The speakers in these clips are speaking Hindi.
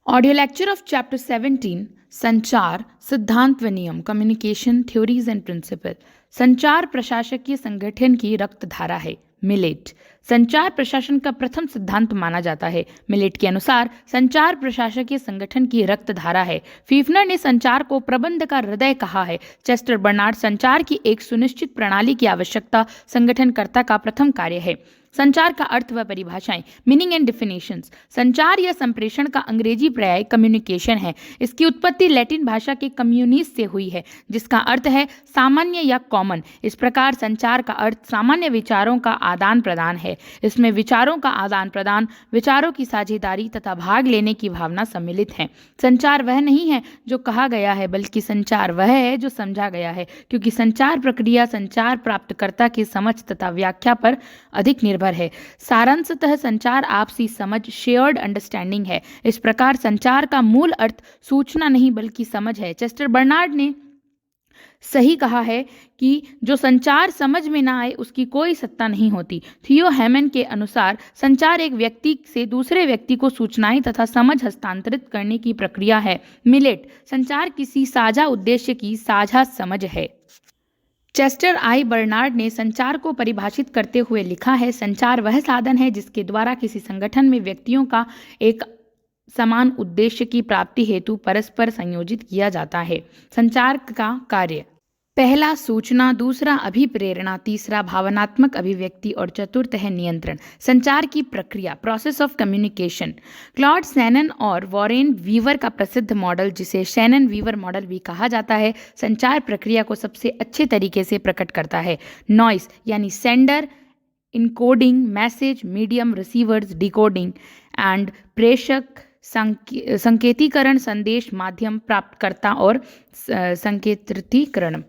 ऑडियो लेक्चर ऑफ चैप्टर 17 संचार सिद्धांत व नियम कम्युनिकेशन थ्योरीज एंड प्रिंसिपल। संचार प्रशासकीय संगठन की रक्तधारा है। मिलेट संचार प्रशासन का प्रथम सिद्धांत माना जाता है। मिलेट के अनुसार संचार प्रशासकीय संगठन की रक्तधारा है। फीफनर ने संचार को प्रबंध का हृदय कहा है। चेस्टर बर्नार्ड संचार की एक सुनिश्चित प्रणाली की आवश्यकता संगठनकर्ता का प्रथम कार्य है। संचार का अर्थ व परिभाषाएं मीनिंग एंड डिफिनेशंस। संचार या संप्रेषण का अंग्रेजी पर्याय कम्युनिकेशन है। इसकी उत्पत्ति लैटिन भाषा के कम्युनिस से हुई है, जिसका अर्थ है सामान्य या कॉमन। इस प्रकार संचार का अर्थ सामान्य विचारों का आदान प्रदान है। इसमें विचारों का आदान प्रदान, विचारों की साझेदारी तथा भाग लेने की भावना सम्मिलित है। संचार वह नहीं है जो कहा गया है, बल्कि संचार वह है जो समझा गया है, क्योंकि संचार प्रक्रिया संचार प्राप्तकर्ता की समझ तथा व्याख्या पर अधिक निर्भर है। सारांशतः संचार आपसी समझ शेयर्ड अंडरस्टैंडिंग है। इस प्रकार संचार का मूल अर्थ सूचना नहीं बल्कि समझ है। चेस्टर बर्नार्ड ने सही कहा है कि जो संचार समझ में ना आए उसकी कोई सत्ता नहीं होती। थियो हेमन के अनुसार संचार एक व्यक्ति से दूसरे व्यक्ति को सूचनाएं तथा समझ हस्तांतरित करने की प्रक्रिया है। मिलेट संचार किसी साझा उद्देश्य की साझा समझ है। चेस्टर आई बर्नार्ड ने संचार को परिभाषित करते हुए लिखा है, संचार वह साधन है जिसके द्वारा किसी संगठन में व्यक्तियों का एक समान उद्देश्य की प्राप्ति हेतु परस्पर संयोजित किया जाता है। संचार का कार्य: पहला सूचना, दूसरा अभिप्रेरणा, तीसरा भावनात्मक अभिव्यक्ति और चतुर्थ है नियंत्रण। संचार की प्रक्रिया process of communication. Claude Shannon और वॉरेन वीवर का प्रसिद्ध मॉडल, जिसे शैनन वीवर मॉडल भी कहा जाता है, संचार प्रक्रिया को सबसे अच्छे तरीके से प्रकट करता है। नॉइस यानी sender, encoding, message, medium, receivers, decoding and प्रेषक, संकेतीकरण, संदेश माध्यम, प्राप्तकर्ता और संकेतीकरण।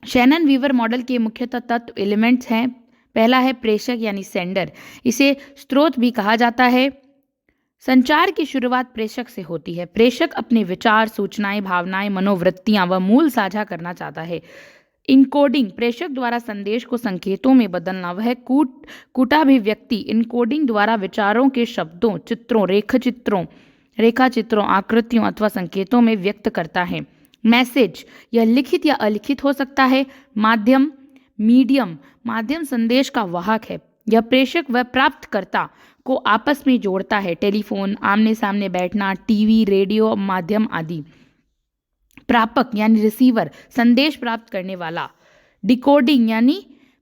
शैनन वीवर मॉडल के मुख्यतः तत्व एलिमेंट्स हैं। पहला है प्रेषक यानी सेंडर, इसे स्रोत भी कहा जाता है। संचार की शुरुआत प्रेषक से होती है। प्रेषक अपने विचार, सूचनाएं, भावनाएं, मनोवृत्तियां व मूल साझा करना चाहता है। इनकोडिंग प्रेषक द्वारा संदेश को संकेतों में बदलना। वह कूटाभिव्यक्ति इनकोडिंग द्वारा विचारों के शब्दों, चित्रों, रेखाचित्रों, आकृतियों अथवा संकेतों में व्यक्त करता है। मैसेज यह लिखित या अलिखित हो सकता है। माध्यम माध्यम संदेश का वाहक है। यह प्रेषक व प्राप्तकर्ता को आपस में जोड़ता है। टेलीफोन, आमने सामने बैठना, टीवी, रेडियो माध्यम आदि। प्रापक यानी रिसीवर, संदेश प्राप्त करने वाला। डिकोडिंग यानी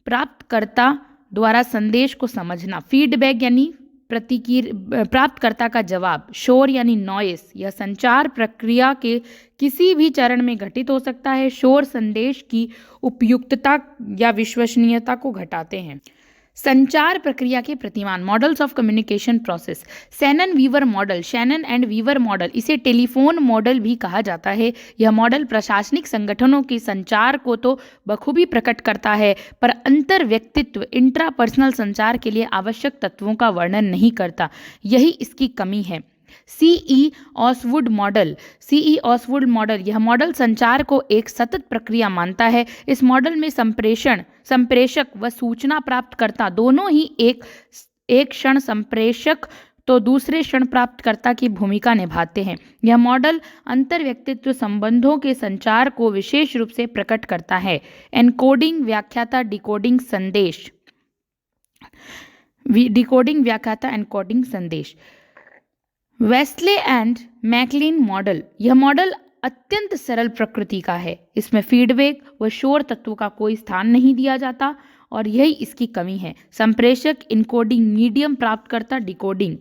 प्राप्तकर्ता द्वारा संदेश को समझना। फीडबैक यानी प्राप्तकर्ता का जवाब। शोर यानी नॉइस, यह संचार प्रक्रिया के किसी भी चरण में घटित हो सकता है। शोर संदेश की उपयुक्तता या विश्वसनीयता को घटाते हैं। संचार प्रक्रिया के प्रतिमान models of communication process. Shannon Weaver model, Shannon and Weaver model, इसे टेलीफोन मॉडल भी कहा जाता है। यह मॉडल प्रशासनिक संगठनों के संचार को तो बखूबी प्रकट करता है, पर अंतर व्यक्तित्व इंट्रापर्सनल संचार के लिए आवश्यक तत्वों का वर्णन नहीं करता। यही इसकी कमी है। सीई ऑसवुड मॉडल, यह मॉडल संचार को एक सतत प्रक्रिया मानता है। इस मॉडल में संप्रेषक व सूचना प्राप्तकर्ता दोनों ही एक क्षण संप्रेषक तो दूसरे क्षण प्राप्तकर्ता की भूमिका निभाते हैं। यह मॉडल अंतर्व्यक्तित्व संबंधों के संचार को विशेष रूप से प्रकट करता है। एनकोडिंग, व्याख्याता, डिकोडिंग, संदेश। डिकोडिंग, व्याख्याता, एनकोडिंग, संदेश। वेस्ले एंड मैकलिन मॉडल, यह मॉडल अत्यंत सरल प्रकृति का है। इसमें फीडबैक व शोर तत्वों का कोई स्थान नहीं दिया जाता और यही इसकी कमी है। संप्रेषक, इनकोडिंग, मीडियम, प्राप्तकर्ता, डिकोडिंग।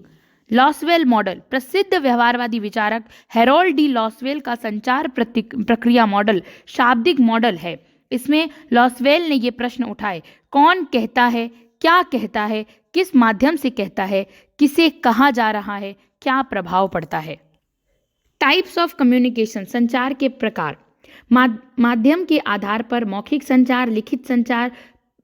लॉसवेल मॉडल, प्रसिद्ध व्यवहारवादी विचारक हैरोल्ड डी लॉसवेल का संचार प्रक्रिया मॉडल शाब्दिक मॉडल है। इसमें लॉसवेल ने ये प्रश्न उठाए: कौन कहता है, क्या कहता है, किस माध्यम से कहता है, किसे कहा जा रहा है, क्या प्रभाव पड़ता है। टाइप्स ऑफ कम्युनिकेशन, संचार के प्रकार। माध्यम के आधार पर मौखिक संचार, लिखित संचार,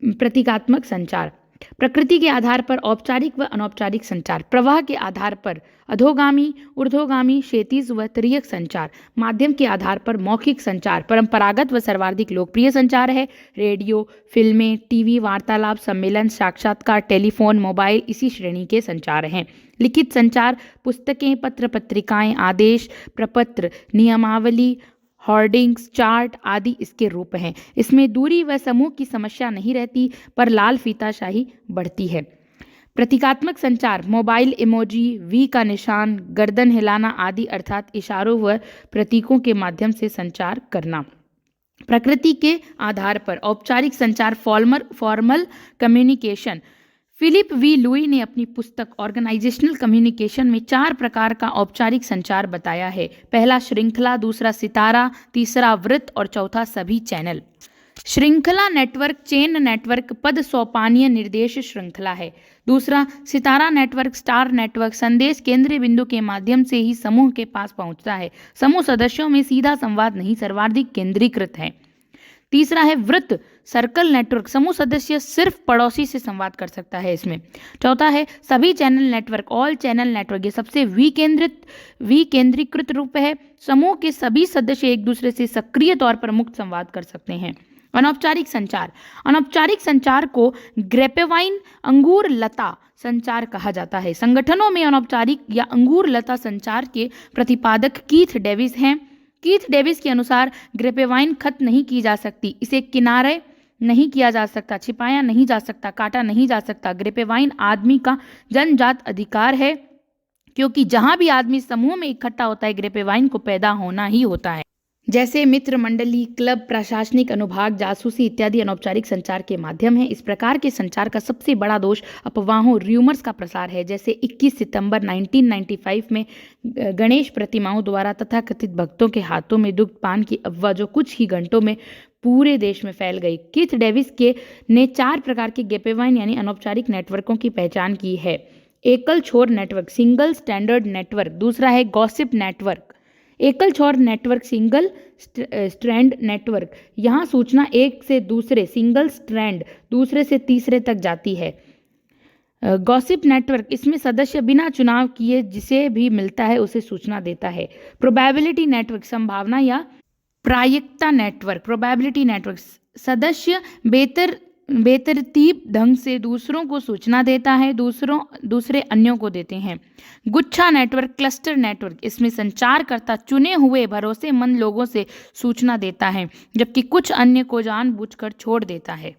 प्रतीकात्मक संचार। प्रकृति के आधार पर औपचारिक व अनौपचारिक संचार, प्रवाह के आधार पर अधोगामी, ऊर्ध्वगामी, क्षैतिज व तिर्यक संचार, माध्यम के आधार पर मौखिक संचार, परंपरागत व सर्वाधिक लोकप्रिय संचार है रेडियो, फिल्में, टीवी, वार्तालाप, सम्मेलन, साक्षात्कार, टेलीफोन, मोबाइल इसी श्रेणी के संचार हैं। लिखित संचार, पुस्तकें, पत्र पत्रिकाएं, आदेश, प्रपत्र, नियमावली, होर्डिंग्स, चार्ट आदि इसके रूप हैं। इसमें दूरी व समूह की समस्या नहीं रहती, पर लाल फीताशाही बढ़ती है। प्रतीकात्मक संचार, मोबाइल इमोजी, वी का निशान, गर्दन हिलाना आदि अर्थात इशारों व प्रतीकों के माध्यम से संचार करना। प्रकृति के आधार पर औपचारिक संचार, formal communication. Philip V Lewis ने अपनी पुस्तक ऑर्गेनाइजेशनल कम्युनिकेशन में 4 प्रकार का औपचारिक संचार बताया है। पहला श्रृंखला, दूसरा सितारा, तीसरा वृत्त और चौथा सभी चैनल। श्रृंखला नेटवर्क, चेन नेटवर्क पद सोपानीय निर्देश श्रृंखला है। दूसरा सितारा नेटवर्क, स्टार नेटवर्क संदेश केंद्रीय बिंदु के माध्यम से ही समूह के पास पहुंचता है। समूह सदस्यों में सीधा संवाद नहीं, सर्वाधिक केंद्रीकृत है। तीसरा है वृत्त, सर्कल नेटवर्क, समूह सदस्य सिर्फ पड़ोसी से संवाद कर सकता है इसमें। चौथा है सभी channel network, all channel network, ये सबसे विकेंद्रीकृत रूप है। समूह के सभी सदस्य एक दूसरे से सक्रिय तौर पर मुक्त संवाद कर सकते हैं। अनौपचारिक संचार, अनौपचारिक संचार को ग्रेपेवाइन, अंगूर लता संचार कहा जाता है। संगठनों में अनौपचारिक या अंगूर लता संचार के प्रतिपादक कीथ डेविस हैं। कीथ डेविस के अनुसार ग्रेपेवाइन खत्म नहीं की जा सकती, इसे किनारे नहीं किया जा सकता, छिपाया नहीं जा सकता, काटा नहीं जा सकता। ग्रेपेवाइन आदमी का जन्मजात अधिकार है, क्योंकि जहां भी आदमी समूह में इकट्ठा होता है ग्रेपेवाइन को पैदा होना ही होता है। जैसे मित्र मंडली, क्लब, प्रशासनिक अनुभाग, जासूसी इत्यादि अनौपचारिक संचार के माध्यम हैं। इस प्रकार के संचार का सबसे बड़ा दोष अफवाहों, र्यूमर्स का प्रसार है। जैसे 21 सितंबर 1995 में गणेश प्रतिमाओं द्वारा तथाकथित भक्तों के हाथों में दुग्धपान की अफवाह जो कुछ ही घंटों में पूरे देश में फैल गई। कीथ डेविस ने 4 प्रकार के ग्रेपेवाइन यानी अनौपचारिक नेटवर्कों की पहचान की है। एकल छोर नेटवर्क, सिंगल स्टैंडर्ड नेटवर्क। दूसरा है गॉसिप नेटवर्क। एकल छोर नेटवर्क, सिंगल स्ट्रैंड नेटवर्क, यहाँ सूचना एक से दूसरे, सिंगल स्ट्रैंड दूसरे से तीसरे तक जाती है। गॉसिप नेटवर्क, इसमें सदस्य बिना चुनाव किए जिसे भी मिलता है उसे सूचना देता है। प्रोबेबिलिटी नेटवर्क, संभावना या प्रायिकता नेटवर्क। प्रोबेबिलिटी नेटवर्क, सदस्य बेतरतीब ढंग से दूसरों को सूचना देता है, दूसरे अन्यों को देते हैं। गुच्छा नेटवर्क, क्लस्टर नेटवर्क, इसमें संचारकर्ता चुने हुए भरोसेमंद लोगों से सूचना देता है, जबकि कुछ अन्य को जानबूझकर छोड़ देता है।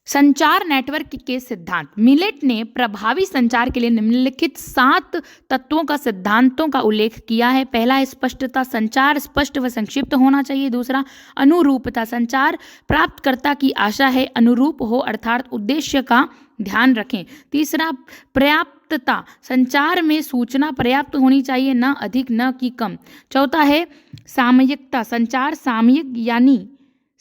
संचार नेटवर्क के सिद्धांत। मिलेट ने प्रभावी संचार के लिए निम्नलिखित 7 तत्वों का सिद्धांतों का उल्लेख किया है। पहला है स्पष्टता, संचार स्पष्ट व संक्षिप्त होना चाहिए। दूसरा अनुरूपता, संचार प्राप्तकर्ता की आशा है अनुरूप हो, अर्थात उद्देश्य का ध्यान रखें। तीसरा पर्याप्तता, संचार में सूचना पर्याप्त होनी चाहिए, न अधिक न कि कम। चौथा है सामयिकता, संचार सामयिक यानी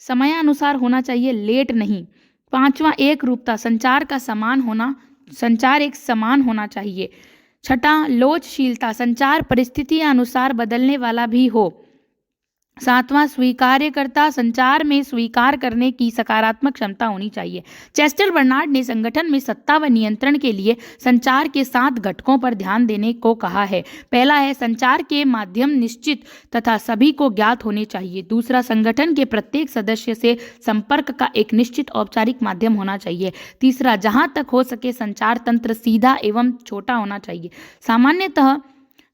समयानुसार होना चाहिए, लेट नहीं। पांचवा एक रूपता, संचार एक समान होना चाहिए। छठा लोचशीलता, संचार परिस्थिति अनुसार बदलने वाला भी हो। सातवां स्वीकार्यकर्ता, संचार में स्वीकार करने की सकारात्मक क्षमता होनी चाहिए। चेस्टर बर्नार्ड ने संगठन में सत्ता व नियंत्रण के लिए संचार के 7 घटकों पर ध्यान देने को कहा है। पहला है संचार के माध्यम निश्चित तथा सभी को ज्ञात होने चाहिए। दूसरा, संगठन के प्रत्येक सदस्य से संपर्क का एक निश्चित औपचारिक माध्यम होना चाहिए। तीसरा, जहां तक हो सके संचार तंत्र सीधा एवं छोटा होना चाहिए।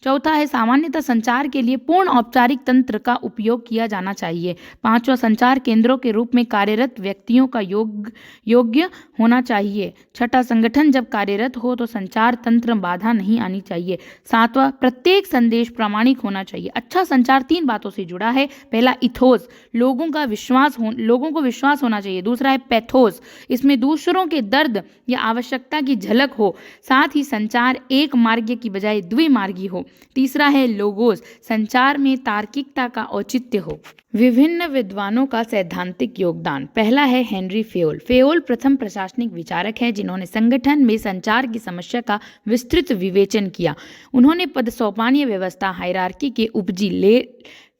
चौथा है सामान्यतः संचार के लिए पूर्ण औपचारिक तंत्र का उपयोग किया जाना चाहिए। पांचवा, संचार केंद्रों के रूप में कार्यरत व्यक्तियों का योग्य होना चाहिए। छठा, संगठन जब कार्यरत हो तो संचार तंत्र बाधा नहीं आनी चाहिए। सातवां, प्रत्येक संदेश प्रामाणिक होना चाहिए। अच्छा संचार 3 बातों से जुड़ा है। पहला इथोस, लोगों को विश्वास होना चाहिए। दूसरा है पैथोस, इसमें दूसरों के दर्द या आवश्यकता की झलक हो। साथ ही संचार एक मार्गी की बजाय द्विमार्गी हो। तीसरा है लोगोस, संचार में तार्किकता का औचित्य हो। विभिन्न विद्वानों का सैद्धांतिक योगदान। पहला है हेनरी फेयोल। फेयोल प्रथम प्रशासनिक विचारक हैं जिन्होंने संगठन में संचार की समस्या का विस्तृत विवेचन किया। उन्होंने पदसोपानीय व्यवस्था हायरार्की के उपजी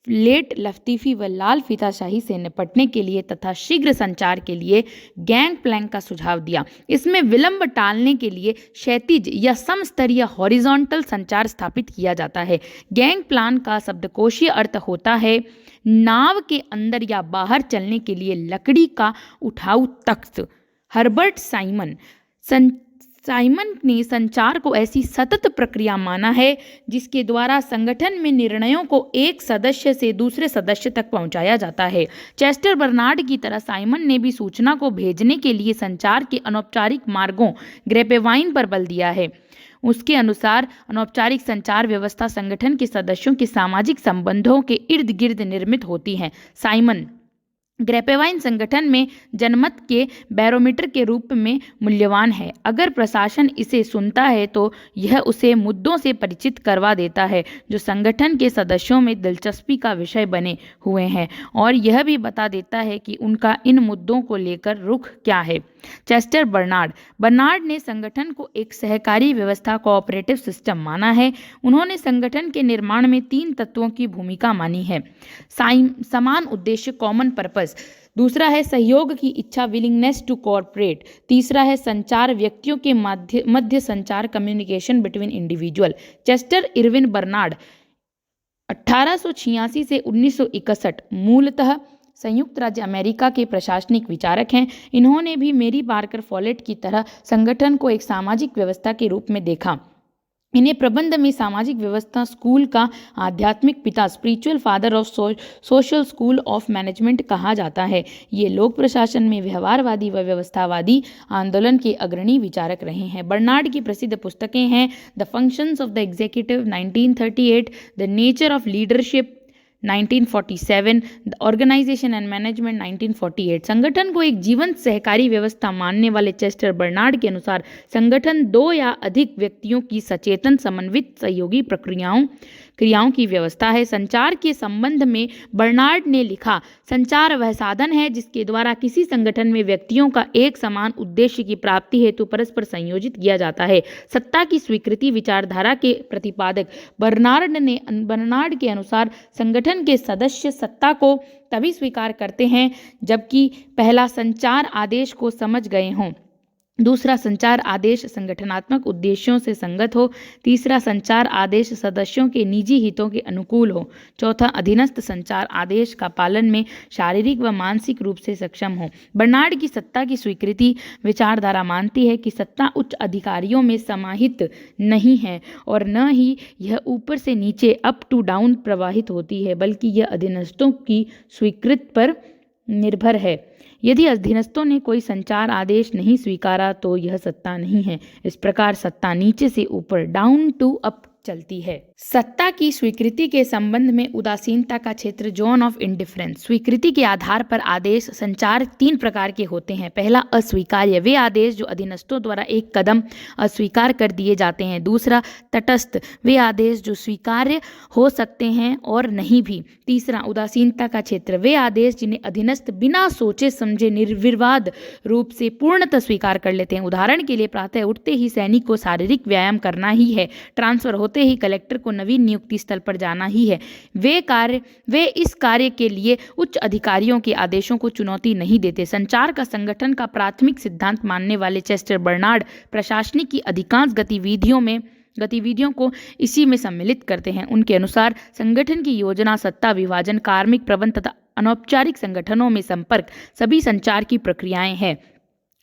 लेट लतीफ़ी व लाल फीताशाही से निपटने के लिए तथा शीघ्र संचार के लिए गैंग प्लैंक का सुझाव दिया। इसमें विलंब टालने के लिए क्षैतिज या समस्तरीय हॉरिजॉन्टल संचार स्थापित किया जाता है। गैंग प्लान का शब्दकोशीय अर्थ होता है नाव के अंदर या बाहर चलने के लिए लकड़ी का उठाऊ तख्त। हर्बर्ट साइमन ने संचार को ऐसी सतत प्रक्रिया माना है जिसके द्वारा संगठन में निर्णयों को एक सदस्य से दूसरे सदस्य तक पहुंचाया जाता है। चेस्टर बर्नार्ड की तरह साइमन ने भी सूचना को भेजने के लिए संचार के अनौपचारिक मार्गों ग्रेपेवाइन पर बल दिया है। उसके अनुसार अनौपचारिक संचार व्यवस्था संगठन के सदस्यों के सामाजिक संबंधों के इर्द गिर्द निर्मित होती है। साइमन ग्रेपेवाइन संगठन में जनमत के बैरोमीटर के रूप में मूल्यवान है। अगर प्रशासन इसे सुनता है तो यह उसे मुद्दों से परिचित करवा देता है जो संगठन के सदस्यों में दिलचस्पी का विषय बने हुए हैं और यह भी बता देता है कि उनका इन मुद्दों को लेकर रुख क्या है। चेस्टर बर्नार्ड ने संगठन को एक सहकारी व्यवस्था कोऑपरेटिव सिस्टम माना है। उन्होंने संगठन के निर्माण में 3 तत्वों की भूमिका मानी है। समान उद्देश्य कॉमन पर्पस, दूसरा है सहयोग की इच्छा विलिंगनेस टू कोऑपरेट, तीसरा है संचार व्यक्तियों के मध्य संचार communication between individual. Chester Irving Barnard 1886 से 1961 मूलतः संयुक्त राज्य अमेरिका के प्रशासनिक विचारक हैं। इन्होंने भी मेरी पार्कर फॉलेट की तरह संगठन को एक सामाजिक व्यवस्था के रूप में देखा। इन्हें प्रबंध में सामाजिक व्यवस्था स्कूल का आध्यात्मिक पिता, spiritual father of social school of management कहा जाता है। ये लोक प्रशासन में व्यवहारवादी व व्यवस्थावादी आंदोलन के अग्रणी विचारक रहे हैं। बर्नार्ड की प्रसिद्ध पुस्तकें हैं the functions of the executive 1938, the nature of leadership 1947, the organisation and management 1948। संगठन को एक जीवंत सहकारी व्यवस्था मानने वाले चेस्टर बर्नार्ड के अनुसार संगठन 2 या अधिक व्यक्तियों की सचेतन समन्वित सहयोगी क्रियाओं की व्यवस्था है। संचार के संबंध में बर्नार्ड ने लिखा, संचार वह साधन है जिसके द्वारा किसी संगठन में व्यक्तियों का एक समान उद्देश्य की प्राप्ति हेतु परस्पर संयोजित किया जाता है। सत्ता की स्वीकृति विचारधारा के प्रतिपादक बर्नार्ड के अनुसार संगठन के सदस्य सत्ता को तभी स्वीकार करते हैं जबकि पहला संचार आदेश को समझ गए हों, दूसरा संचार आदेश संगठनात्मक उद्देश्यों से संगत हो, तीसरा संचार आदेश सदस्यों के निजी हितों के अनुकूल हो, चौथा अधीनस्थ संचार आदेश का पालन में शारीरिक व मानसिक रूप से सक्षम हो। बर्नार्ड की सत्ता की स्वीकृति विचारधारा मानती है कि सत्ता उच्च अधिकारियों में समाहित नहीं है और न ही यह ऊपर से नीचे अप टू डाउन प्रवाहित होती है, बल्कि यह अधीनस्थों की स्वीकृति पर निर्भर है। यदि अधीनस्थों ने कोई संचार आदेश नहीं स्वीकारा तो यह सत्ता नहीं है। इस प्रकार सत्ता नीचे से ऊपर, डाउन टू अप चलती है। सत्ता की स्वीकृति के संबंध में उदासीनता का क्षेत्र, जोन ऑफ इंडिफरेंस। स्वीकृति के आधार पर आदेश संचार 3 प्रकार के होते हैं। पहला अस्वीकार्य, वे आदेश जो अधीनस्थों द्वारा एक कदम अस्वीकार कर दिए जाते हैं। दूसरा तटस्थ, वे आदेश जो स्वीकार्य हो सकते हैं और नहीं भी। तीसरा उदासीनता का क्षेत्र, वे आदेश जिन्हें अधीनस्थ बिना सोचे समझे निर्विवाद रूप से पूर्णतः स्वीकार कर लेते हैं। उदाहरण के लिए प्रातः उठते ही सैनिक को शारीरिक व्यायाम करना ही है, ट्रांसफर होते ही कलेक्टर को नवीन नियुक्ति स्थल पर जाना ही है। वे इस कार्य के लिए उच्च अधिकारियों के आदेशों को चुनौती नहीं देते। संचार का संगठन का प्राथमिक सिद्धांत मानने वाले चेस्टर बर्नार्ड प्रशासनिक की अधिकांश गतिविधियों को इसी में सम्मिलित करते हैं। उनके अनुसार संगठन की योजना, सत्ता विभाजन, कार्मिक प्रबंध तथा अनौपचारिक संगठनों में संपर्क सभी संचार की प्रक्रियाएं हैं।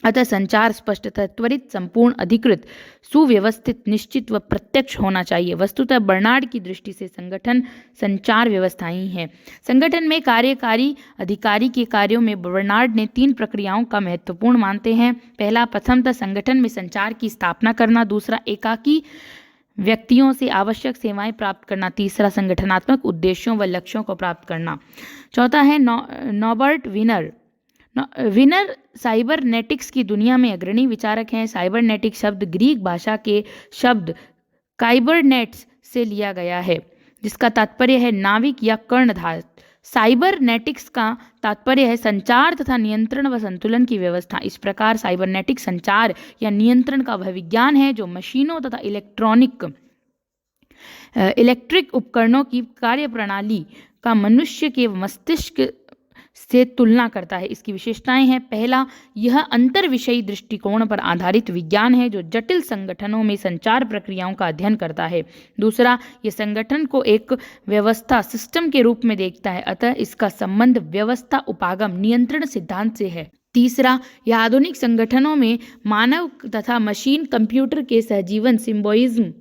अतः संचार स्पष्टतः, त्वरित, संपूर्ण, अधिकृत, सुव्यवस्थित, निश्चित व प्रत्यक्ष होना चाहिए। वस्तुतः बर्नार्ड की दृष्टि से संगठन संचार व्यवस्थाएं ही है। संगठन में कार्यकारी अधिकारी के कार्यों में बर्नार्ड ने 3 प्रक्रियाओं का महत्वपूर्ण मानते हैं। पहला, प्रथमतः संगठन में संचार की स्थापना करना। दूसरा, एकाकी व्यक्तियों से आवश्यक सेवाएं प्राप्त करना। तीसरा, संगठनात्मक उद्देश्यों व लक्ष्यों को प्राप्त करना। चौथा है नॉबर्ट विनर साइबरनेटिक्स की दुनिया में अग्रणी विचारक हैं। साइबरनेटिक शब्द ग्रीक भाषा के शब्द काइबरनेट्स से लिया गया है, जिसका तात्पर्य है नाविक या कर्णधार। साइबरनेटिक्स का तात्पर्य है संचार तथा नियंत्रण व संतुलन की व्यवस्था। इस प्रकार साइबरनेटिक संचार या नियंत्रण का वह विज्ञान है जो मशीनों तथा इलेक्ट्रॉनिक इलेक्ट्रिक उपकरणों की कार्यप्रणाली का मनुष्य के मस्तिष्क से तुलना करता है। इसकी विशेषताएं हैं, पहला, यह अंतर्विषयी दृष्टिकोण पर आधारित विज्ञान है जो जटिल संगठनों में संचार प्रक्रियाओं का अध्ययन करता है। दूसरा, यह संगठन को एक व्यवस्था सिस्टम के रूप में देखता है, अतः इसका संबंध व्यवस्था उपागम नियंत्रण सिद्धांत से है। तीसरा, यह आधुनिक संगठनों में मानव तथा मशीन कंप्यूटर के सहजीवन सिम्बोइज्म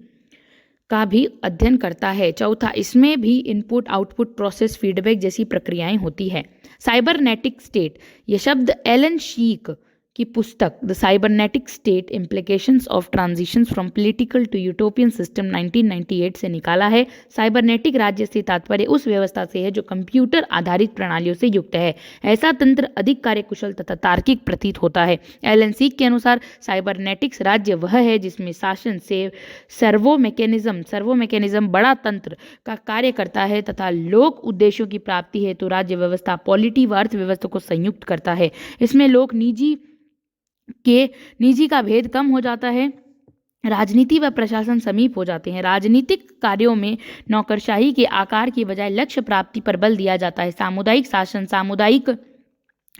का भी अध्ययन करता है। चौथा, इसमें भी इनपुट आउटपुट प्रोसेस फीडबैक जैसी प्रक्रियाएं होती है। साइबरनेटिक स्टेट, यह शब्द एलन शीक की पुस्तक the cybernetic state implications of transitions from political to utopian system 1998 से निकाला है। साइबरनेटिक राज्य से तात्पर्य उस व्यवस्था से है जो कंप्यूटर आधारित प्रणालियों से युक्त है। ऐसा तंत्र अधिक कार्यकुशल तथा तार्किक प्रतीत होता है। एलन सीक के अनुसार साइबरनेटिक्स राज्य वह है जिसमें शासन से सर्वो मैकेनिज्म बड़ा तंत्र का कार्य करता है तथा लोक उद्देश्यों की प्राप्ति हेतु राज्य व्यवस्था पॉलिटी व अर्थव्यवस्था को संयुक्त करता है। इसमें लोक निजी का भेद कम हो जाता है, राजनीति व प्रशासन समीप हो जाते हैं। राजनीतिक कार्यों में नौकरशाही के आकार की बजाय लक्ष्य प्राप्ति पर बल दिया जाता है। सामुदायिक शासन, सामुदायिक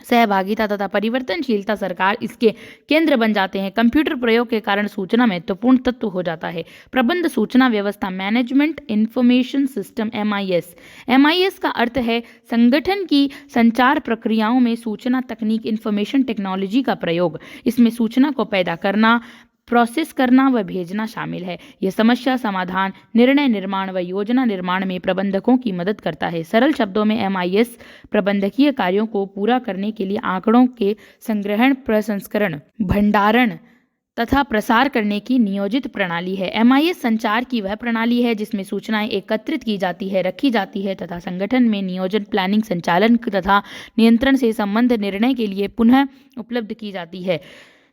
सहभागिता तथा परिवर्तनशीलता सरकार इसके केंद्र बन जाते हैं। कंप्यूटर प्रयोग के कारण सूचना महत्वपूर्ण तत्व हो जाता है। प्रबंध सूचना व्यवस्था, मैनेजमेंट इंफॉर्मेशन सिस्टम, MIS का अर्थ है संगठन की संचार प्रक्रियाओं में सूचना तकनीक इंफॉर्मेशन टेक्नोलॉजी का प्रयोग। इसमें सूचना को पैदा करना, प्रोसेस करना व भेजना शामिल है। यह समस्या समाधान, निर्णय निर्माण व योजना निर्माण में प्रबंधकों की मदद करता है। सरल शब्दों में MIS प्रबंधकीय कार्यों को पूरा करने के लिए आंकड़ों के संग्रहण, प्रसंस्करण, भंडारण तथा प्रसार करने की नियोजित प्रणाली है। MIS संचार की वह प्रणाली है जिसमें सूचनाएं एकत्रित की जाती है, रखी जाती है तथा संगठन में नियोजन, प्लानिंग, संचालन तथा नियंत्रण से संबंध निर्णय के लिए पुनः उपलब्ध की जाती है।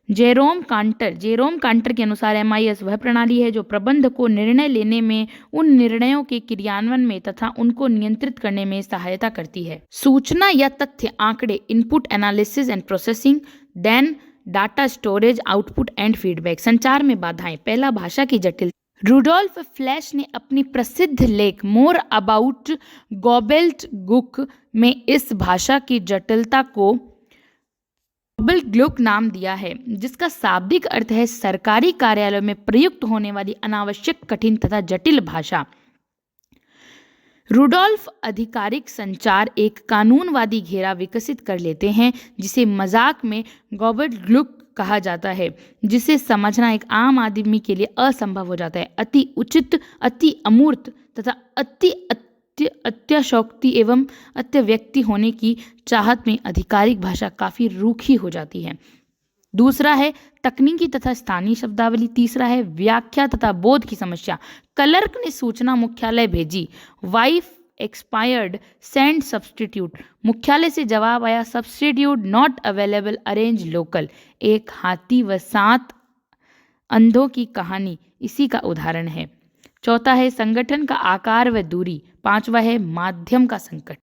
जेरोम कांटर के अनुसार MIS वह प्रणाली है जो प्रबंध को निर्णय लेने में, उन निर्णयों के क्रियान्वयन में तथा उनको नियंत्रित करने में सहायता करती है। सूचना या तथ्य, आंकड़े, input, analysis and processing, then data storage, output and feedback. संचार में बाधाएं, पहला, भाषा की जटिलता। रुडोल्फ फ्लैश ने अपनी प्रसिद्ध लेख मोर अबाउट गॉबेल्टगुक में इस भाषा की जटिलता को गॉबेल्टगुक नाम दिया है, जिसका शाब्दिक अर्थ है सरकारी कार्यालयों में प्रयुक्त होने वाली अनावश्यक, कठिन तथा जटिल भाषा। रुडोल्फ आधिकारिक संचार एक कानूनवादी घेरा विकसित कर लेते हैं जिसे मजाक में गॉबेल्टगुक कहा जाता है, जिसे समझना एक आम आदमी के लिए असंभव हो जाता है। अति उचित, अति अमूर्त तथा अत्याशोक्ति एवं अत्यव्यक्ति होने की चाहत में आधिकारिक भाषा काफी रूखी हो जाती है। दूसरा है तकनीकी तथा स्थानीय शब्दावली। तीसरा है व्याख्या तथा बोध की समस्या। क्लर्क ने सूचना मुख्यालय भेजी, वाइफ एक्सपायर्ड, सेंड सब्सटीट्यूट। मुख्यालय से जवाब आया, substitute not available, arrange local. एक हाथी व 7 अंधों की कहानी इसी का उदाहरण है। चौथा है संगठन का आकार व दूरी। पांचवा है माध्यम का संकट।